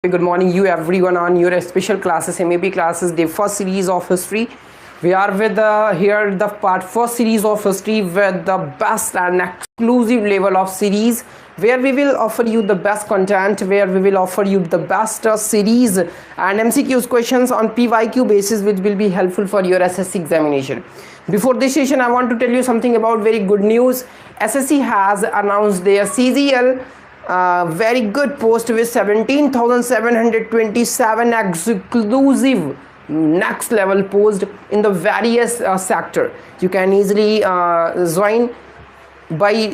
Good morning, you everyone on your special classes, MAP classes, the first series of history. We are with here the part first series of history with the best and exclusive level of series, where we will offer you the best content, where we will offer you the best series and MCQs questions on PYQ basis, which will be helpful for your SSC examination. Before this session, I want to tell you something about very good news. SSC has announced their CGL very good post with 17,727 exclusive next level post in the various sector. You can easily join by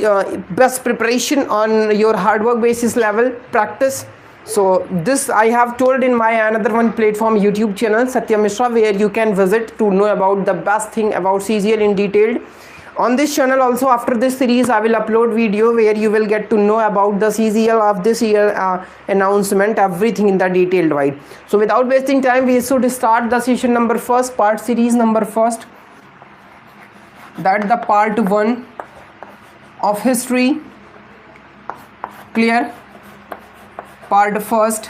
best preparation on your hard work basis level practice. So this I have told in my another one platform YouTube channel Satya Mishra, where you can visit to know about the best thing about CGL in detail. On this channel also, after this series, I will upload video where you will get to know about the CGL of this year announcement, everything in the detailed way. So without wasting time, we should start the session number first, part series number first. That the part 1 of history. Clear? Part first,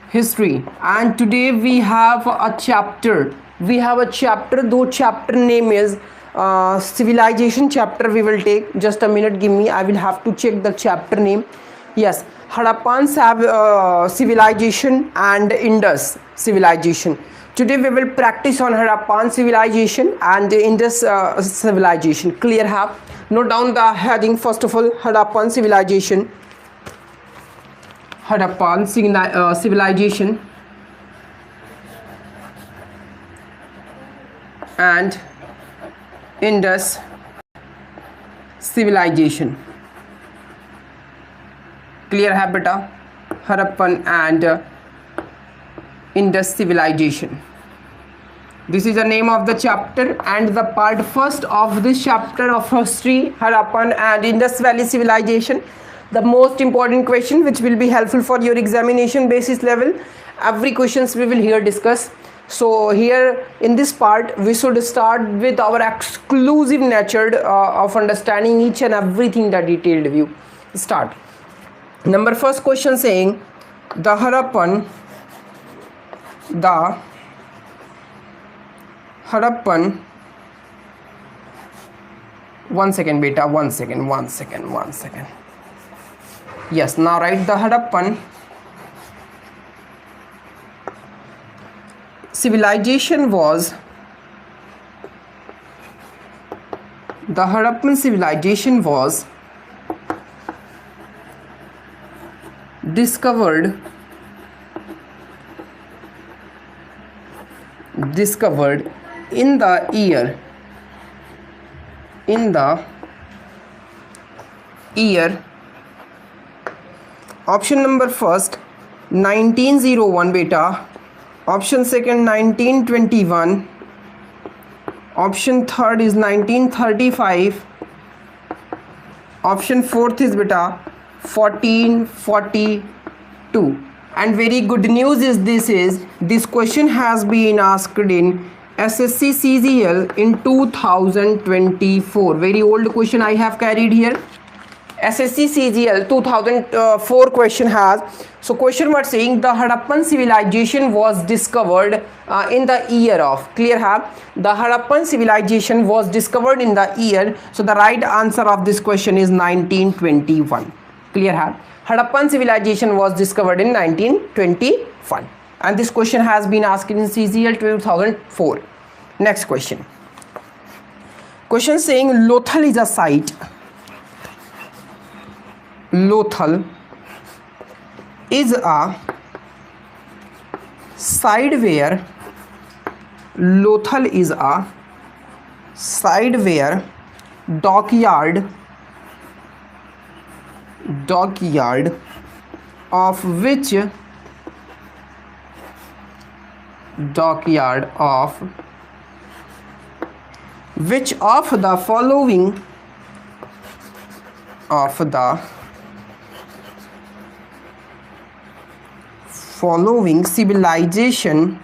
history. And today we have a chapter. Though chapter name is civilization chapter. We will take just a minute, give me, I will have to check the chapter name. Yes, Harappan civilization and Indus civilization. Today we will practice on Harappan civilization and Indus civilization. Clear? Have note down the heading. First of all, Harappan civilization, civilization and Indus civilization. Clear है बेटा? Harappan and Indus civilization. This is the name of the chapter and the part first of this chapter of history, Harappan and Indus Valley civilization. The most important question which will be helpful for your examination basis level. Every questions we will here discuss. So here in this part we should start with our exclusive nature of understanding each and everything, the detailed view. Start. Number first question saying the Harappan one second beta, one second. Yes, now write the Harappan civilization was discovered in the year option number first 1901 beta, option second 1921, option third is 1935, option fourth is beta 1442. And very good news is this question has been asked in SSC CGL in 2024. Very old question I have carried here. SSC CGL 2004 question has. So question was saying the Harappan civilization was discovered in the year of. Clear? Have the Harappan civilization was discovered in the year. So the right answer of this question is 1921. Clear? Have Harappan civilization was discovered in 1921. And this question has been asked in CGL 2004. Next question. Question saying Lothal is a site. Lothal is a site where dockyard of which of the following civilization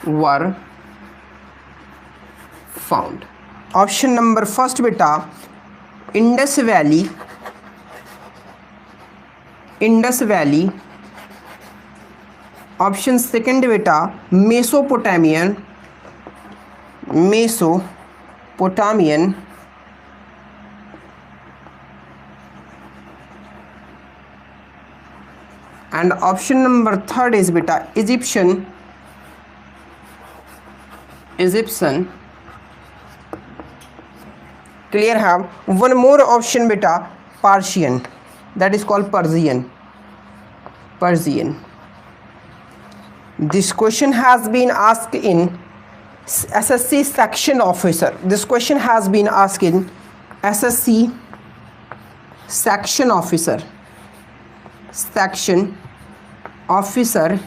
were found. Option number first beta Indus Valley, Indus Valley. Option second beta Mesopotamian, Mesopotamian. And option number third is beta Egyptian, Egyptian. Clear? Have one more option beta Persian, that is called Persian, Persian. This question has been asked in SSC section officer. This question has been asked in SSC section officer, section officer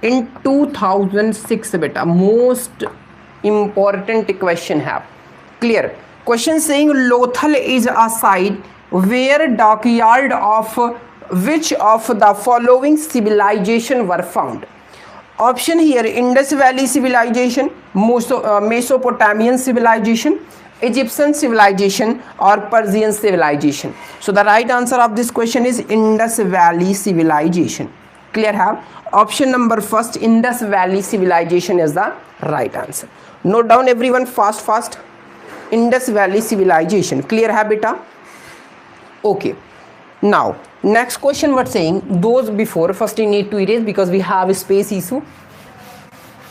in 2006 beta. Most important question have. Clear? Question saying Lothal is a site where dockyard of which of the following civilization were found. Option here Indus Valley civilization, Mesopotamian civilization, Egyptian civilization or Persian civilization. So the right answer of this question is Indus Valley civilization. Clear? Have option number first Indus Valley civilization is the right answer. Note down everyone fast. Indus Valley civilization. Clear? Have beta? Okay. Now next question what saying, those before first you need to erase because we have a space issue.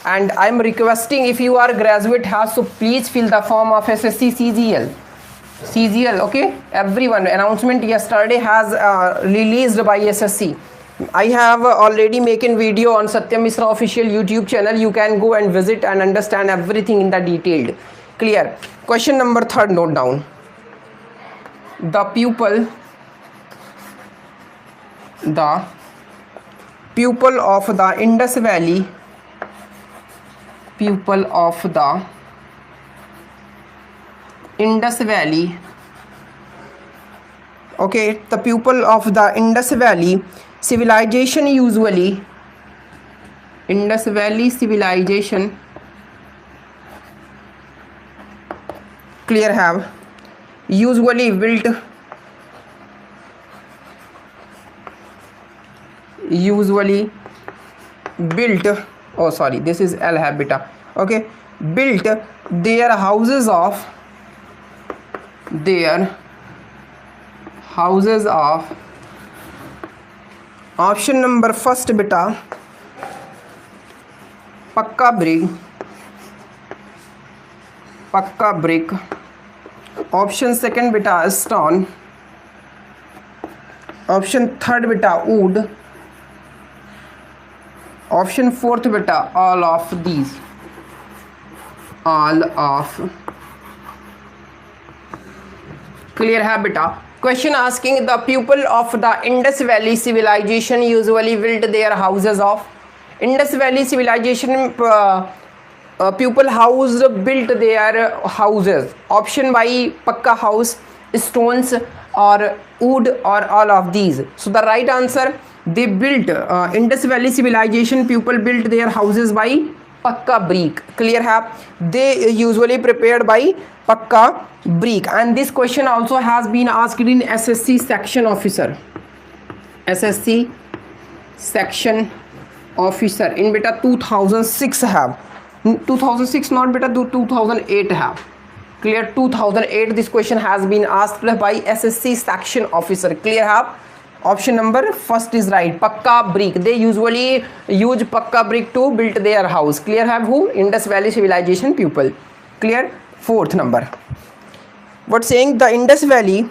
And I am requesting if you are graduate has, so please fill the form of SSC CGL. Okay, everyone, announcement yesterday has released by SSC. I have already making video on Satyam Misra official YouTube channel. You can go and visit and understand everything in the detailed. Clear? Question number third, note down. The pupil of the Indus Valley, pupil of the Indus Valley. Okay, the pupil of the Indus Valley civilization usually, Indus Valley civilization. Clear? Have usually built oh sorry, this is L habitat. Okay, built their houses of option number first beta Pakka brick. Option second beta stone. Option third beta wood. Option fourth beta all of these. Clear? Have beta? Question asking the pupil of the Indus Valley civilization usually built their houses of. Indus Valley civilization pupil house built their houses. Option by Pakka house, stones or wood or all of these. So the right answer, they built Indus Valley civilization pupil built their houses by Pakka brick. Clear? Have they usually prepared by Pakka brick. And this question also has been asked in SSC section officer, SSC section officer in beta 2006 have. 2006 not beta, 2008 have. Clear? 2008 this question has been asked by SSC section officer. Clear? Have option number first is right, Pakka brick. They usually use Pakka brick to build their house. Clear? Have who? Indus Valley civilization pupil. Clear? Fourth number, what saying the Indus Valley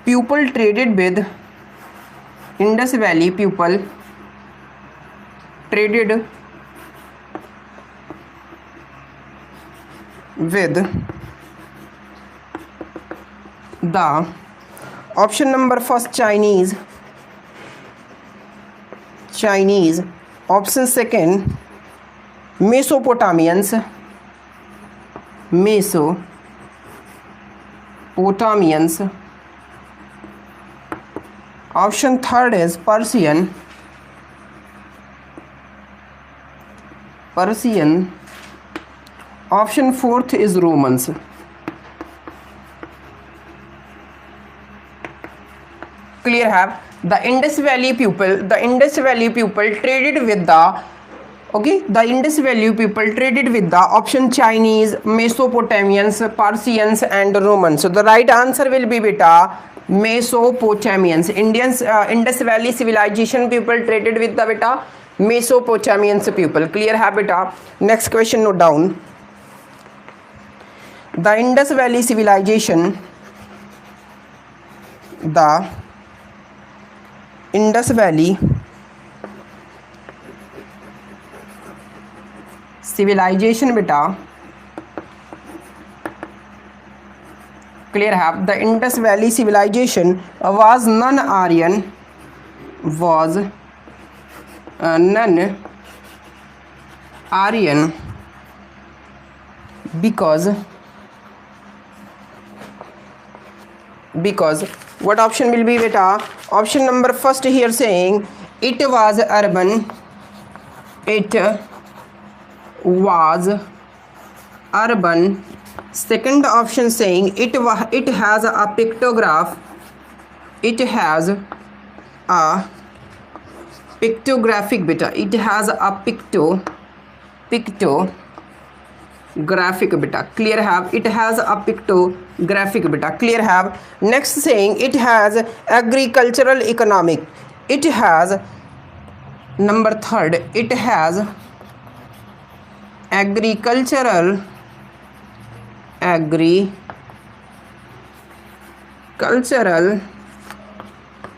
pupil traded with Indus Valley pupil traded with the option number first Chinese. Option second Mesopotamians. Option third is Persian. Option fourth is Romans. Clear have the Indus Valley people traded with the option Chinese, Mesopotamians, Persians and Romans. So the right answer will be beta Mesopotamians. Indus Valley civilization people traded with the beta Mesopotamians people. Clear है beta. Next question note down. The Indus Valley civilization beta. Clear है. The Indus Valley civilization was non-Aryan because what option will be beta? Option number first here saying it was urban. Second option saying it has a pictograph. It has a pictographic beta. It has a pictographic beta. Clear have. It has a pictographic beta. Clear have. Next saying it has agricultural economic. It has number third. It has agricultural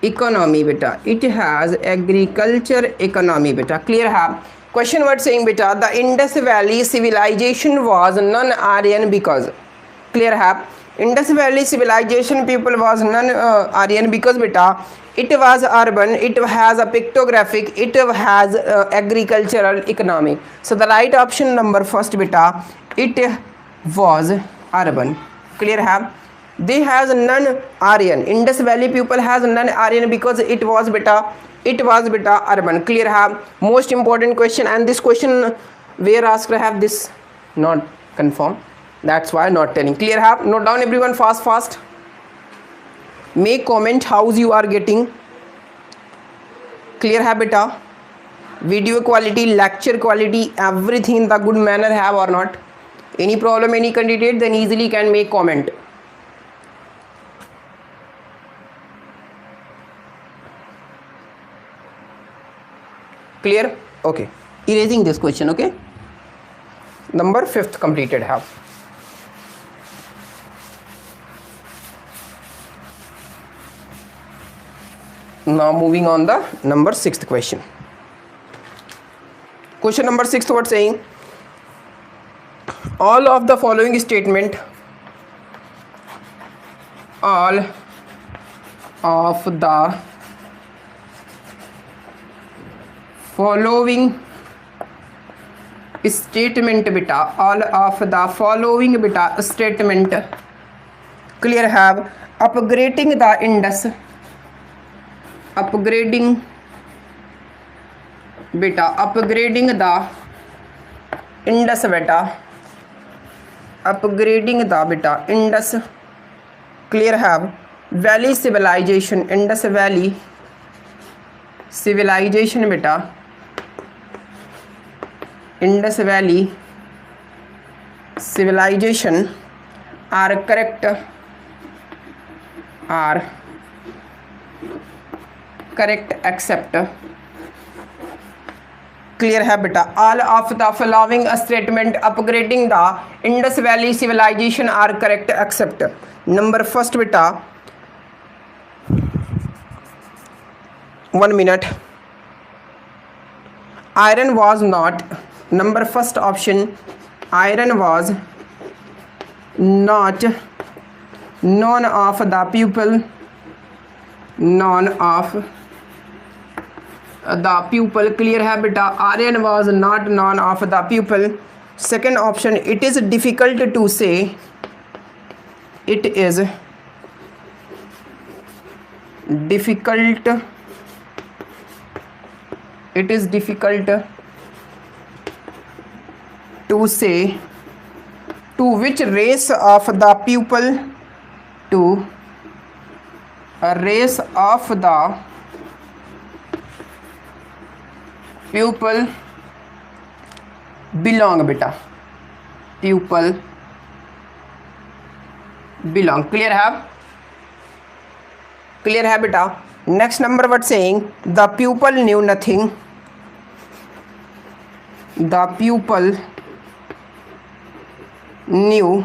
economy beta. It has agriculture economy beta. Clear have. Question word saying beta the Indus Valley civilization was non-Aryan because. Clear have. Indus Valley civilization people was non-Aryan because beta it was urban, it has a pictographic, it has agricultural economic. So the right option number first beta it was urban. Clear have. They has non-Aryan. Indus Valley people has non-Aryan because it was beta urban. Clear have. Most important question, and this question where asked have this not confirmed, that's why not telling. Clear have. Note down everyone fast. Make comment how you are getting. Clear have beta. Video quality, lecture quality, everything in the good manner have or not. Any problem, any candidate, then easily can make comment. Clear? Okay. Erasing this question. Okay. Number 5th completed have. Now moving on the number 6th question. Question number 6 what saying? All of the following statement. All of the following statement beta. All of the following beta statement. Clear have. Upgrading the Indus. Upgrading beta. Upgrading the Indus beta. Upgrading the beta Indus. Clear have. Valley civilization. Indus Valley civilization beta. Indus Valley civilization are correct except. Clear है बेटा. All of the following statement upgrading the Indus Valley civilization are correct except. Number first बेटा 1 minute. Iron was not. Number first option iron was not. None of the people. None of the pupil. Clear है बेटा. Iron was not none of the pupil. Second option it is difficult to say. It is difficult, it is difficult to say to which race of the pupil, to a race of the pupil belong, beta, pupil belong. Clear है beta. Next number what saying, the pupil knew nothing, the pupil knew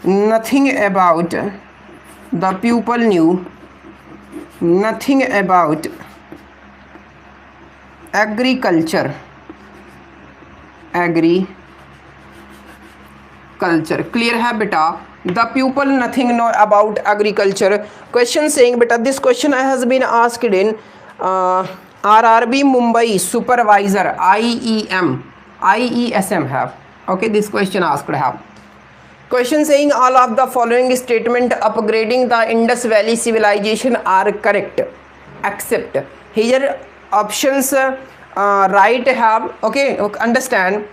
nothing about, the pupil knew nothing about agriculture. Clear है बेटा. The pupil nothing know about agriculture. Question saying beta, this question has been asked in RRB Mumbai supervisor IESM have. Okay, this question asked have. Question saying all of the following statement upgrading the Indus Valley civilization are correct except. Here options right have. Okay, understand.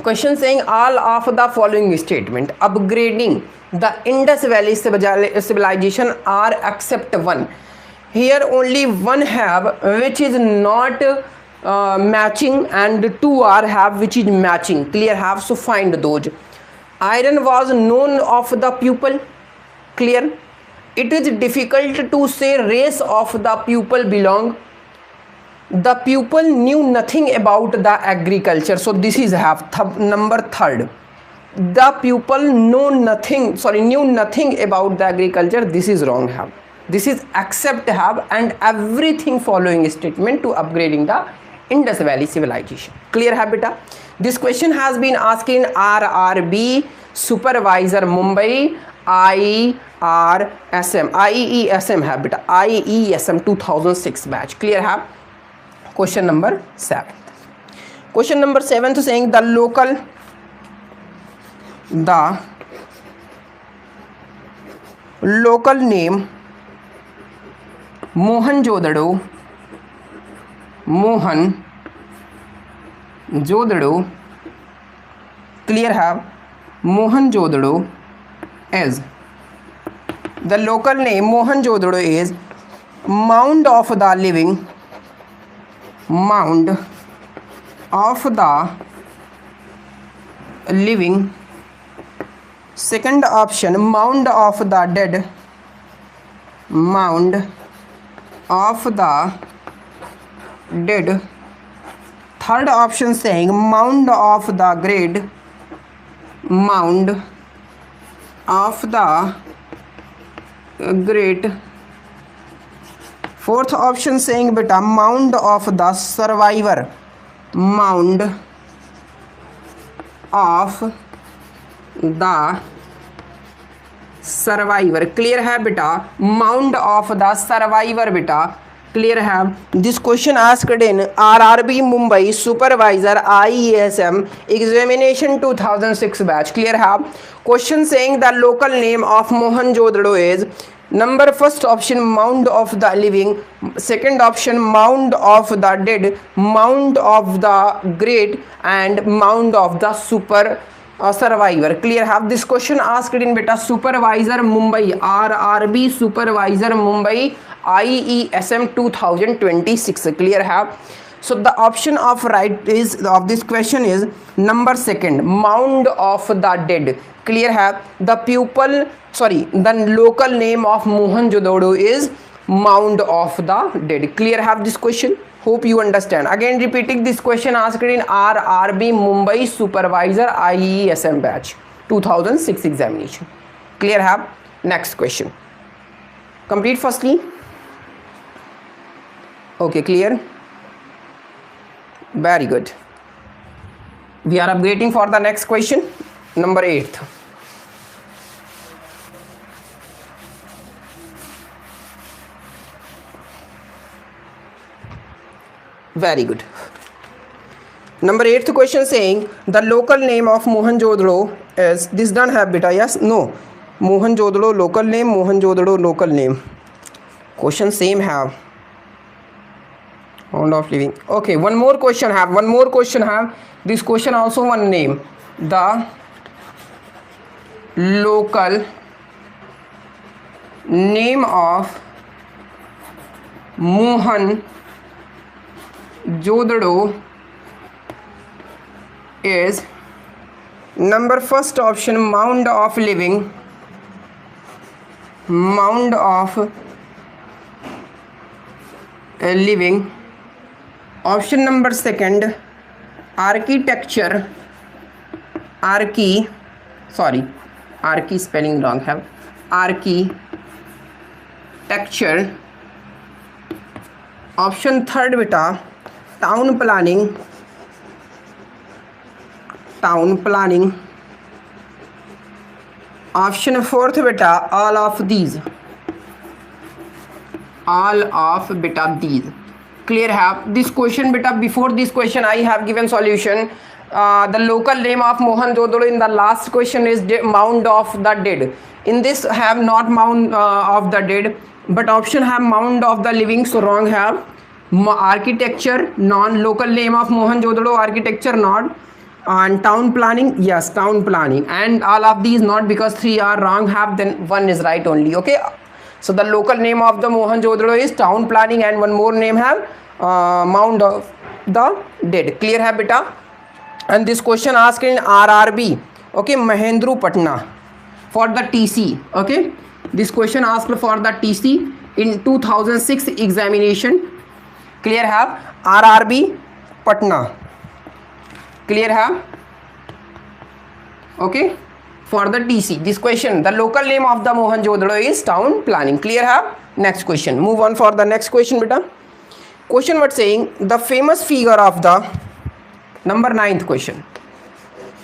Question saying all of the following statement upgrading the Indus Valley civilization are except one. Here only one have which is not matching and two are have which is matching. Clear have, so find those. Iron was known of the pupil. Clear. It is difficult to say race of the pupil belong. The pupil knew nothing about the agriculture, so this is have number third. The pupil knew nothing about the agriculture. This is wrong have. This is accept have and everything following statement to upgrading the Indus Valley civilization. Clear है बेटा. This question has been asked in RRB supervisor Mumbai IESM है बेटा. IESM 2006 batch. Clear है. Question number 7. Question number 7 to saying the local name Mohenjo-daro clear have Mohenjo-daro is the local name Mohenjo-daro is mound of the living, mound of the living. Second option mound of the dead, mound of the dead. Third option saying mound of the great, mound of the great. Fourth option saying beta mound of the survivor, mound of the survivor. Clear है बेटा. Mound of the survivor बेटा. Clear है. This question asked in RRB Mumbai supervisor IESM examination 2006 batch. Clear है. Question saying the local name of Mohenjo-daro is number first option mound of the living, second option mound of the dead, mound of the great and mound of the survivor. Clear have. This question asked in beta supervisor Mumbai RRB supervisor Mumbai IESM 2026. Clear have. So the option of right is of this question is number second mound of the dead. Clear have. The local name of Mohenjo-daro is mound of the dead. Clear have this question. Hope you understand. Again repeating this question asked in RRB Mumbai supervisor IESM batch 2006 examination. Clear have. Next question. Complete firstly. Okay, clear. Very good. We are upgrading for the next question. Number 8. Very good. Number 8th question saying the local name of Mohenjo-daro is this done have beta yes no Mohenjo-daro local name, Mohenjo-daro local name. Question same have. Mound of living. Okay, one more question have. This question also one name. The local name of Mohan Jodhado is number first option mound of living, option number second architecture, archi spelling wrong have, architecture, option third beta town planning, option fourth beta all of these. Clear have this question beta. Before this question I have given solution. The local name of Mohenjo-daro in the last question is mound of the dead. In this have not mound of the dead, but option have mound of the living, so wrong have. Architecture non, local name of Mohenjo-daro architecture not, and town planning yes, town planning, and all of these not, because 3 are wrong have, then 1 is right only. Okay, so the local name of the Mohenjo-daro is town planning, and one more name have mound of the dead. Clear hai beta? And this question asked in RRB, okay, Mahendra Patna for the TC. Okay, this question asked for the TC in 2006 examination. Clear have? RRB Patna. Clear have? Okay, for the TC this question the local name of the Mohenjo-daro is town planning. Clear have? Next question, move on for the next question beta. Question what saying the famous figure of the number 9th question,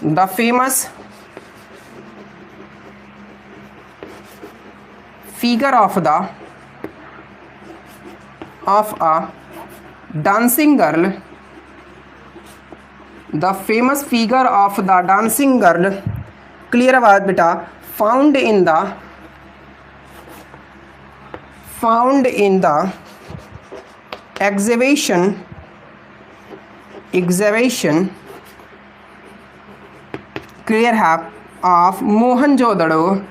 the famous figure of a dancing girl, the famous figure of the dancing girl, clear आवाज बेटा, found in the exhibition clear have of Mohenjo-daro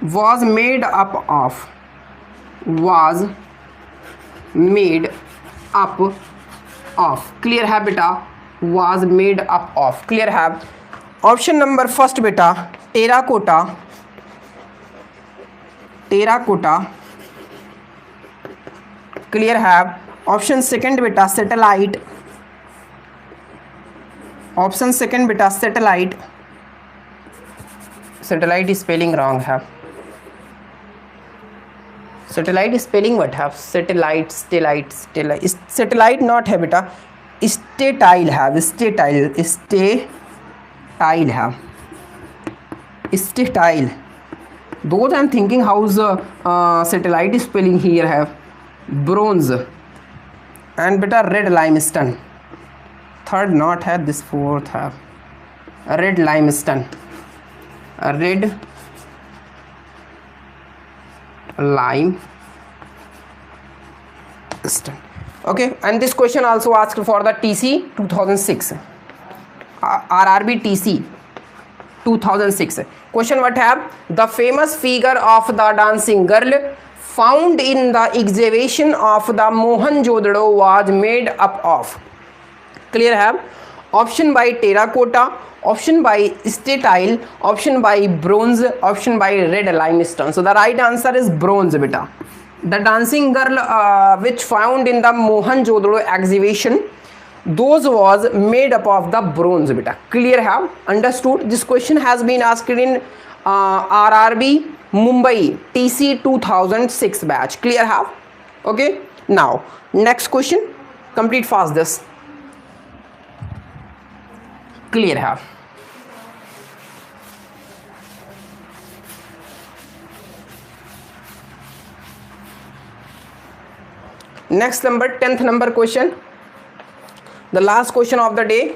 was made up of clear है बेटा, was made up of. Clear है? Option number first बेटा terracotta, clear है. Option second बेटा satellite, satellite is spelling wrong है. Satellite is spelling what have? Satellite not है बेटा, statile have, statile. Those I'm thinking how's satellite is spelling here have bronze, and beta red limestone. Third not have, this fourth have red limestone, red limestone. Okay, and this question also asked for the TC 2006 RRB TC 2006. Question what have? The famous figure of the dancing girl found in the exhibition of the Mohenjo-daro was made up of. Clear have? Option by terracotta, option by statile, option by bronze, option by red limestone. So the right answer is bronze beta. The dancing girl which found in the Mohenjo-daro exhibition, those was made up of the bronze beta. Clear have? Understood? This question has been asked in RRB Mumbai TC 2006 batch. Clear have? Okay, now next question, complete fast this. Clear have? Next number 10th number question, the last question of the day.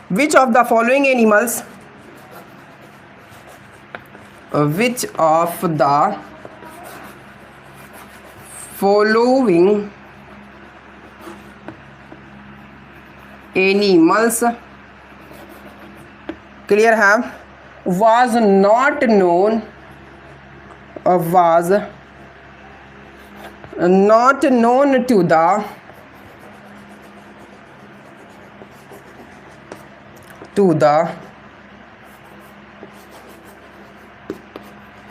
Which of the following animals which of the following animals, clear है, was not known to the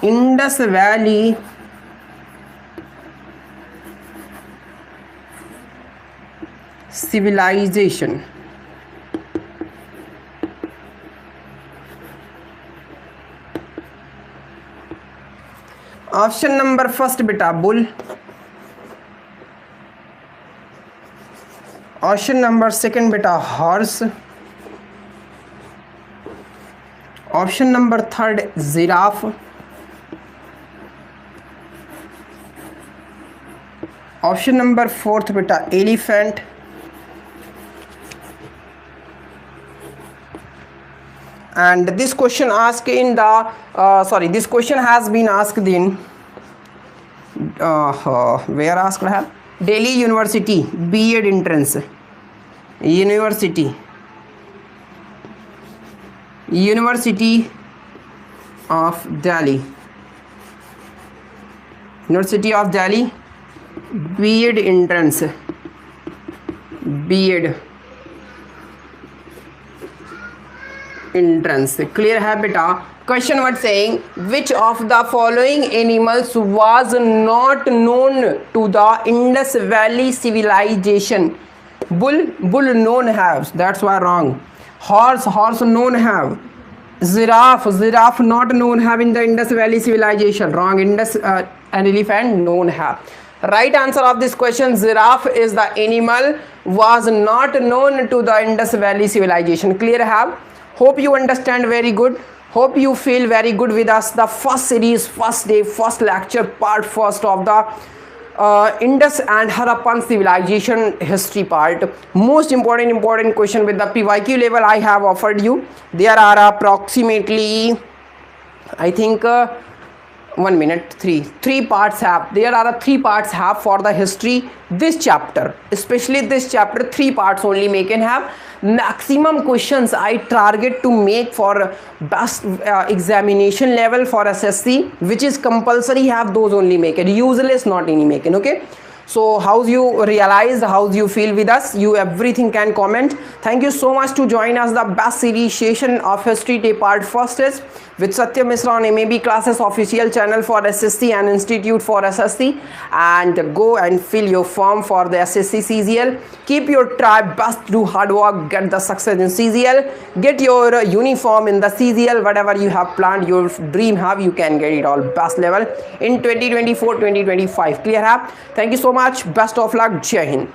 Indus Valley civilization? Option number first बेटा bull, option number second बेटा horse, option number third giraffe, option number fourth बेटा elephant, and this question asked in the this question has been asked in where asked have Delhi University B.Ed entrance, University of Delhi, University of Delhi B.Ed entrance, B.Ed entrance, clear है बेटा. Question was saying which of the following animals was not known to the Indus Valley civilization? Bull known have, that's why wrong. Horse known have. Giraffe not known have in the Indus Valley civilization, wrong. An elephant known have. Right answer of this question, giraffe is the animal was not known to the Indus Valley civilization. Clear have. Hope you understand very good. Hope you feel very good with us. The first series, first day, first lecture, part first of the Indus and Harappan civilization history part. Most important question with the PYQ level I have offered you. There are approximately, I think, 1 minute, three parts have. There are 3 parts have for the history. This chapter, especially this chapter, 3 parts only make and have. Maximum questions I target to make for best examination level for SSC, which is compulsory have those only make it, useless not any make it. Okay, so how you realize, how you feel with us, you everything can comment. Thank you so much to join us the best series session of history day part first is with Satya Misra on MAB classes official channel for SSC and Institute for SSC, and go and fill your form for the SSC CGL. Keep your try best, do hard work, get the success in CGL, get your uniform in the CGL, whatever you have planned, your dream have, you can get it all best level in 2024-2025. Clear have. Thank you so much, best of luck, Jai Hind.